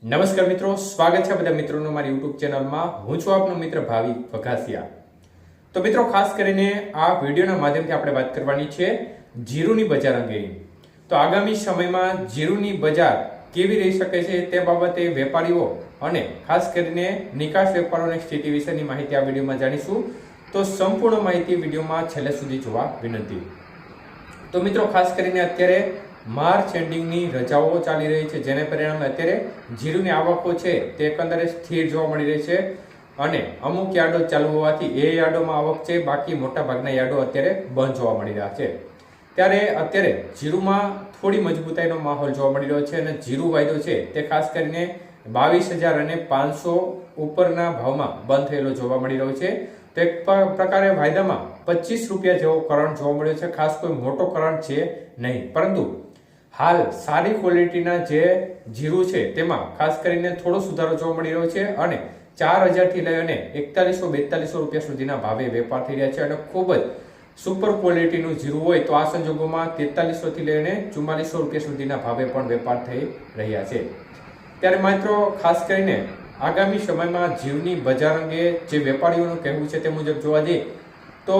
નમસ્કાર મિત્રો, સ્વાગત છે બધા મિત્રોનું મારી યુટ્યુબ ચેનલમાં। હું છું આપનો મિત્ર ભાવિક વઘાસિયા। તો મિત્રો, ખાસ કરીને આ વિડીયોના માધ્યમથી આપણે વાત કરવાની છે જીરુની બજાર અંગેની। તો આગામી સમયમાં જીરુની બજાર કેવી રહી શકે છે તે બાબતે વેપારીઓ અને ખાસ કરીને નિકાસ વેપારીઓની સ્થિતિ વિશેની માહિતી આ વિડીયોમાં જાણીશું। તો સંપૂર્ણ માહિતી વિડીયોમાં છેલ્લે સુધી જોવા વિનંતી। તો મિત્રો, ખાસ કરીને અત્યારે માર્ચ એન્ડિંગની રજાઓ ચાલી રહી છે, જેને પરિણામે અત્યારે જીરુની આવકો છે તે એકંદરે સ્થિર જોવા મળી રહી છે અને અમુક યાર્ડો ચાલુ હોવાથી એ યાર્ડોમાં આવક છે, બાકી મોટા ભાગના યાર્ડો અત્યારે બંધ જોવા મળી રહ્યા છે। ત્યારે અત્યારે જીરુમાં થોડી મજબૂતાઈનો માહોલ જોવા મળી રહ્યો છે અને જીરુ વાયદો છે તે ખાસ કરીને 22,000 અને 500 ઉપરના ભાવમાં બંધ થયેલો જોવા મળી રહ્યો છે। તો એક પ્રકારે વાયદામાં 25 રૂપિયા જેવો કરંટ જોવા મળ્યો છે। ખાસ કોઈ મોટો કરંટ છે નહીં, પરંતુ હાલ સારી ક્વોલિટીના જે જીરુ છે તેમાં ખાસ કરીને થોડો સુધારો જોવા મળી રહ્યો છે અને 4,000 થી લઈ અને 4100-4200 રૂપિયા સુધીના ભાવે વેપાર થઈ રહ્યા છે અને ખૂબ જ સુપર ક્વોલિટીનું જીરુ હોય તો આ સંજોગોમાં 4300 થી લઈને 4400 રૂપિયા સુધીના ભાવે પણ વેપાર થઈ રહ્યા છે। ત્યારે મિત્રો, ખાસ કરીને આગામી સમયમાં જીરુની બજાર અંગે જે વેપારીઓનું કહેવું છે તે મુજબ જોવા જઈએ તો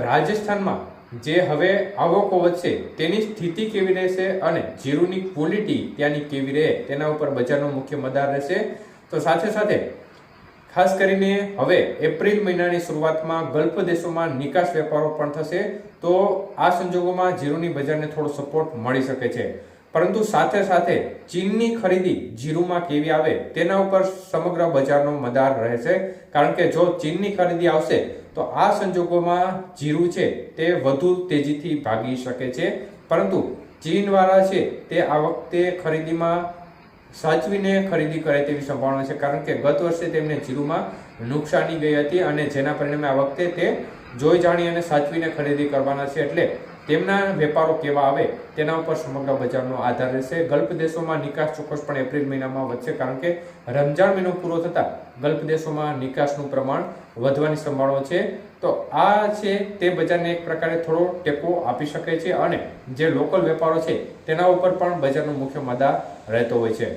રાજસ્થાનમાં જે હવે આવકો વધશે તેની સ્થિતિ કેવી રહેશે અને જીરુની ક્વોલિટી ત્યાંની કેવી રહે તેના ઉપર બજારનો મુખ્ય મદાર રહેશે। તો સાથે સાથે ખાસ કરીને હવે એપ્રિલ મહિનાની શરૂઆતમાં ગલ્ફ દેશોમાં નિકાસ વેપારો પણ થશે, તો આ સંજોગોમાં જીરુની બજારને થોડો સપોર્ટ મળી શકે છે। પરંતુ સાથે સાથે ચીનની ખરીદી જીરુમાં કેવી આવે તેના ઉપર સમગ્ર બજારનો મદાર રહેશે, કારણ કે જો ચીનની ખરીદી આવશે તો આ સંજોગોમાં જીરુ છે તે વધુ તેજીથી ભાગી શકે છે। પરંતુ ચીનવાળા છે તે આ વખતે ખરીદીમાં સાચવીને ખરીદી કરે તેવી સંભાવના છે, કારણ કે ગત વર્ષે તેમને જીરુમાં નુકસાની ગઈ હતી અને જેના પરિણામે આ વખતે તે જોઈ જાણી અને સાચવીને ખરીદી કરવાના છે। એટલે તેમના વેપારો કેવા આવે તેના ઉપર સમગ્ર બજારનો આધાર રહેશે। ગલ્ફ દેશોમાં નિકાસ ચોક્કસપણે એપ્રિલ મહિનામાં વધશે, કારણ કે રમજાન મહિનો પૂરો થતાં ગલ્ફ દેશોમાં નિકાસનું પ્રમાણ વધવાની સંભાવના છે। તો આ છે તે બજારને એક પ્રકારે થોડો ટેકો આપી શકે છે અને જે લોકલ વેપારો છે તેના ઉપર પણ બજારનો મુખ્ય મદાર રહેતો હોય છે।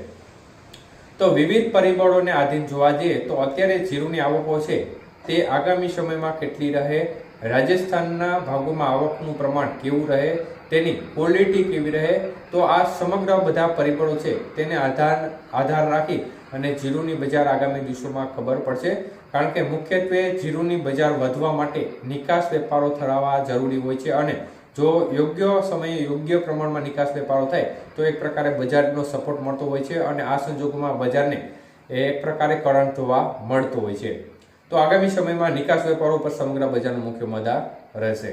તો વિવિધ પરિબળોને આધીન જોવા જઈએ તો અત્યારે જીરુની આવકો છે તે આગામી સમયમાં કેટલી રહે, રાજસ્થાનના ભાગોમાં આવકનું પ્રમાણ કેવું રહે, તેની ક્વોલિટી કેવી રહે, તો આ સમગ્ર બધા પરિબળો છે તેને આધાર રાખી અને જીરુની બજાર આગામી દિવસોમાં ખબર પડશે। કારણ કે મુખ્યત્વે જીરુની બજાર વધવા માટે નિકાસ વેપારો થરાવવા જરૂરી હોય છે અને જો યોગ્ય સમયે યોગ્ય પ્રમાણમાં નિકાસ વેપારો થાય તો એક પ્રકારે બજારનો સપોર્ટ મળતો હોય છે અને આ સંજોગોમાં બજારને એક પ્રકારે કરંટ જોવા મળતો હોય છે। તો આગામી સમયમાં નિકાસ વેપારો પર સમગ્ર બજારનો મુખ્ય મદાર રહેશે।